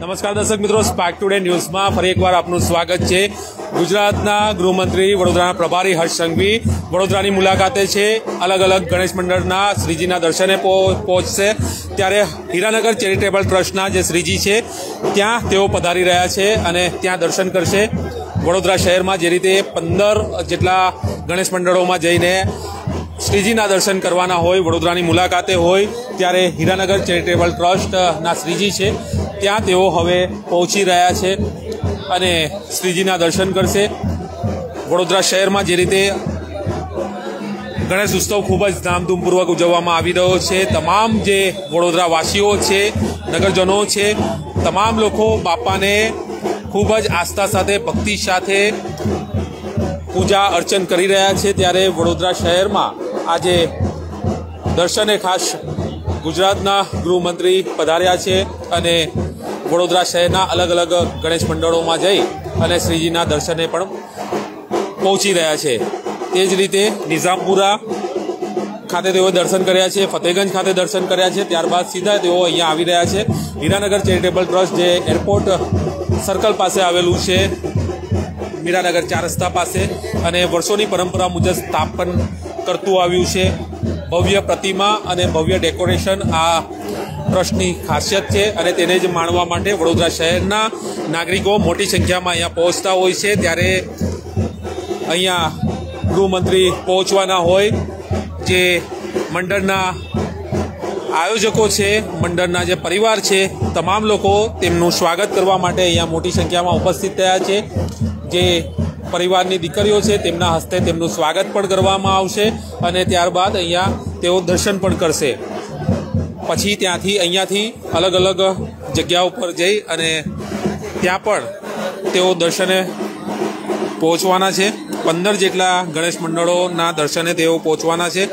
નમસ્કાર દર્શક મિત્રો, સ્પાર્ક ટુડે ન્યૂઝમાં ફરી એકવાર આપનું સ્વાગત છે। ગુજરાતના ગૃહમંત્રી વડોદરાના પ્રભારી હર્ષ સંઘવી વડોદરાની મુલાકાતે છે। અલગ અલગ ગણેશ મંડળના શ્રીજીના દર્શને પહોંચશે। ત્યારે હીરાનગર ચેરિટેબલ ટ્રસ્ટના જે શ્રીજી છે ત્યાં તેઓ પધારી રહ્યા છે અને ત્યાં દર્શન કરશે। વડોદરા શહેરમાં જે રીતે 15 જેટલા ગણેશ મંડળોમાં જઈને શ્રીજીના દર્શન કરવાના હોય, વડોદરાની મુલાકાતે હોય, ત્યારે હીરાનગર ચેરિટેબલ ટ્રસ્ટના શ્રીજી છે ત્યાં તેઓ હવે પહોંચી રહ્યા છે અને શ્રીજીના દર્શન કરશે। વડોદરા શહેરમાં જે રીતે ગણેશ ઉત્સવ ખૂબ જ ધામધૂમપૂર્વક ઉજવવામાં આવી રહ્યો છે, તમામ જે વડોદરાવાસીઓ છે, નગરજનો છે, તમામ લોકો બાપાને ખૂબ જ આસ્થા સાથે, ભક્તિ સાથે પૂજા અર્ચન કરી રહ્યા છે। ત્યારે વડોદરા શહેરમાં આજે દર્શને ખાસ ગુજરાતના ગૃહમંત્રી પધાર્યા છે અને વડોદરા શહેરના અલગ અલગ ગણેશ મંડળોમાં જઈ અને શ્રીજીના દર્શને પણ પહોંચી રહ્યા છે। તે જ રીતે નિઝામપુરા ખાતે તેઓ દર્શન કર્યા છે, ફતેગંજ ખાતે દર્શન કર્યા છે, ત્યારબાદ સીધા તેઓ અહીંયા આવી રહ્યા છે હીરાનગર ચેરિટેબલ ટ્રસ્ટ, જે એરપોર્ટ સર્કલ પાસે આવેલું છે, મીરાનગર 4 રસ્તા પાસે, અને વર્ષોની પરંપરા મુજબ સ્થાપન કરતું આવ્યું છે। ભવ્ય પ્રતિમા અને ભવ્ય ડેકોરેશન આ ટ્રસ્ટની ખાસિયત છે અને તેને જ માણવા માટે વડોદરા શહેરના નાગરિકો મોટી સંખ્યામાં અહીંયા પહોંચતા હોય છે। ત્યારે અહીંયા ગૃહમંત્રી પહોંચવાના હોય, જે મંડળના આયોજકો છે, મંડળના જે પરિવાર છે, તમામ લોકો તેમનું સ્વાગત કરવા માટે અહીંયા મોટી સંખ્યામાં ઉપસ્થિત થયા છે। જે પરિવારની દીકરીઓ છે તેમના હસ્તે તેમનું સ્વાગત પણ કરવામાં આવશે અને ત્યારબાદ અહીંયા તેઓ દર્શન પણ કરશે। પછી ત્યાંથી અહીંયાથી અલગ અલગ જગ્યાઓ પર જઈ અને ત્યાં પણ તેઓ દર્શને પહોંચવાના છે। 15 જેટલા ગણેશ મંડળોના દર્શને તેઓ પહોંચવાના છે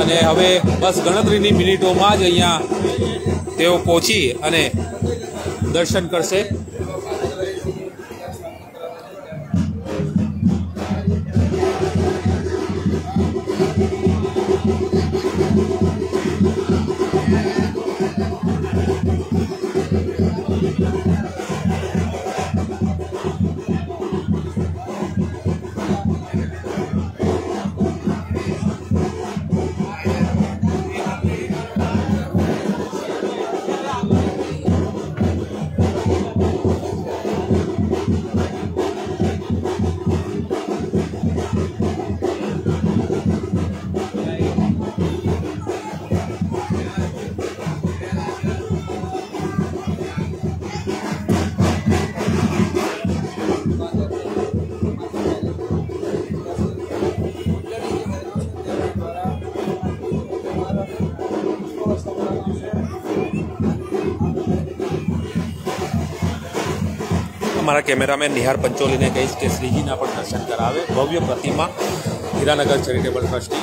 અને હવે બસ ગણતરીની મિનિટોમાં જ અહીંયા તેઓ પહોંચી અને દર્શન કરશે। हमारा कैमरामैन निहार पंचोली ने कही कि श्रीजीना पर दर्शन करावे। भव्य प्रतिमा हीरानगर चैरिटेबल ट्रस्टी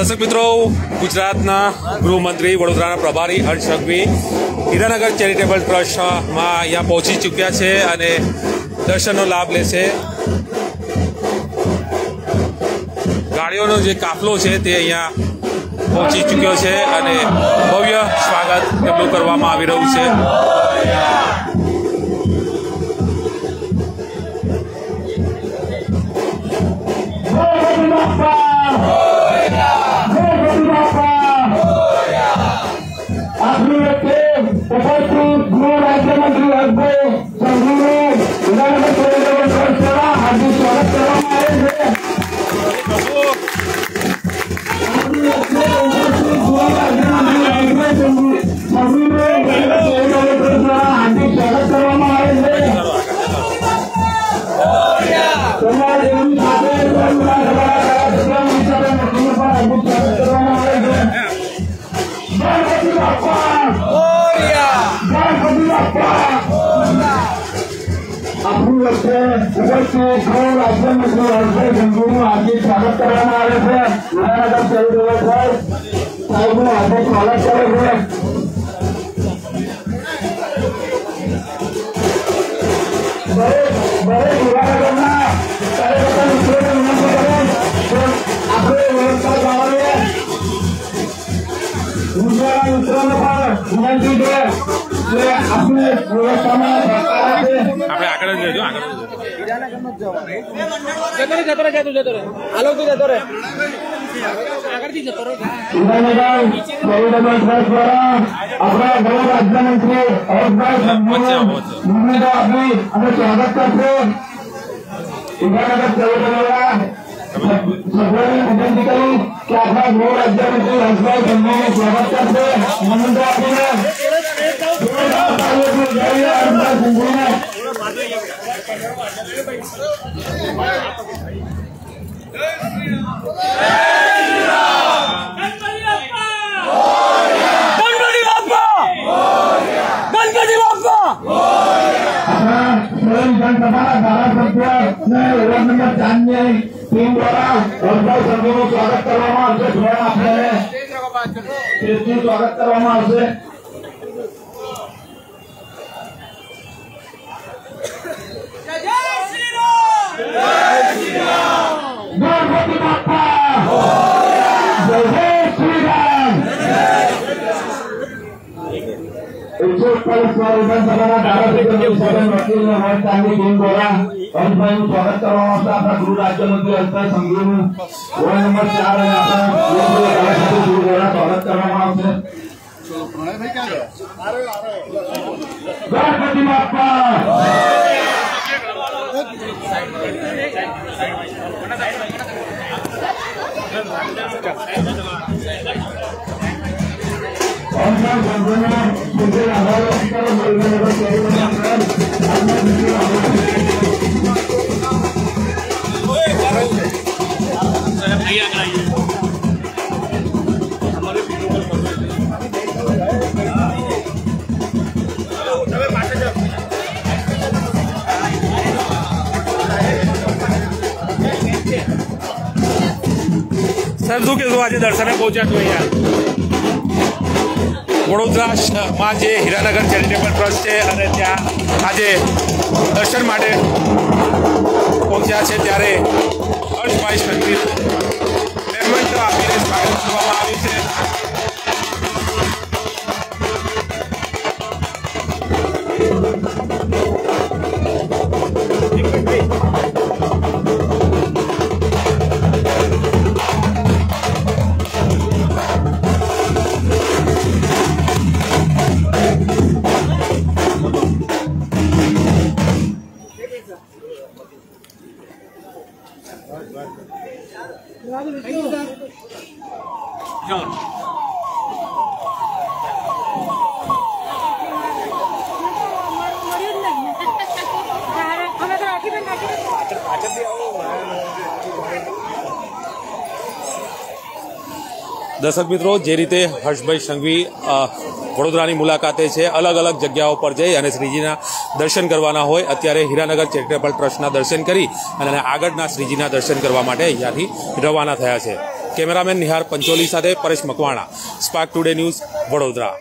દર્શક મિત્રો, ગુજરાતના ગૃહમંત્રી વડોદરાના પ્રભારી હર્ષ સંઘવી હીરાનગર ચેરિટેબલ ટ્રસ્ટમાં અહીંયા પહોંચી ચૂક્યા છે અને દર્શનનો લાભ લેશે. ગાડીઓનો જે કાફલો છે તે અહીંયા પહોંચી ચૂક્યો છે અને ભવ્ય સ્વાગત એમનું કરવામાં આવી રહ્યું છે. આપણે વ્યવસ્થામાં આપણે આગળ જ લેજો આગળ જતો રે આલોક જતો રે આગળથી જતો રે આપણા ગૃહ રાજ્યમંત્રી હર્ષભાઈ સંઘવીને આપી અને સ્વાગત કરશે. હિરાનગર ચૌધરા સભ્યોને વિનંતી કરી કે આપણા ગૃહ રાજ્યમંત્રી હર્ષભાઈ સંઘવીને સ્વાગત કરશે. નિમંત્રણ આપીને હર્ષભાઈ સંઘવીને વિધાનસભાના ધારાસભ્ય વોર્ડ નંબર 4 ની ટીમ દ્વારા હર્ષભાઈ સંઘવીનું સ્વાગત કરવામાં આવશે. ધોરણ આપીને સ્વાગત કરવામાં આવશે. ગણપતિ બાપ્પા જય શ્રી રામ. 141 વિધાનસભાના ધારાસભ્ય વકીલને વોર્ડ 4 ની ટીમ દ્વારા હર્ષભાઈનું સ્વાગત કરવામાં આવશે. આપણા ગૃહ રાજ્યમંત્રી હર્ષભાઈ સંઘવીનું વોર્ડ નંબર 4 અને આપણા ધારાસભ્ય દ્વારા સ્વાગત કરવામાં આવશે. ગણપતિ બાપ્પા સર શું કહેશું આજે દર્શને પહોંચ્યા છો અહીંયા વડોદરામાં જે હીરાનગર ચેરિટેબલ ટ્રસ્ટ છે અને ત્યાં આજે દર્શન માટે પહોંચ્યા છે ત્યારે હર્ષભાઈ સંઘવી નિમંત્રણ આપીને સ્વાગત કરવામાં આવ્યું છે. દર્શક મિત્રો, જે રીતે હર્ષભાઈ સંઘવી વડોદરાની મુલાકાતે છે, અલગ અલગ જગ્યાઓ પર જઈ અને શ્રીજીના દર્શન કરવાના હોય, અત્યારે હીરાનગર ચેરિટેબલ ટ્રસ્ટના દર્શન કરી અને આગળના શ્રીજીના દર્શન કરવા માટે અહીંયાથી રવાના થયા છે. કેમેરામેન નિહાર પંચોલી સાથે Paresh Makwana, spark today news, Vadodara.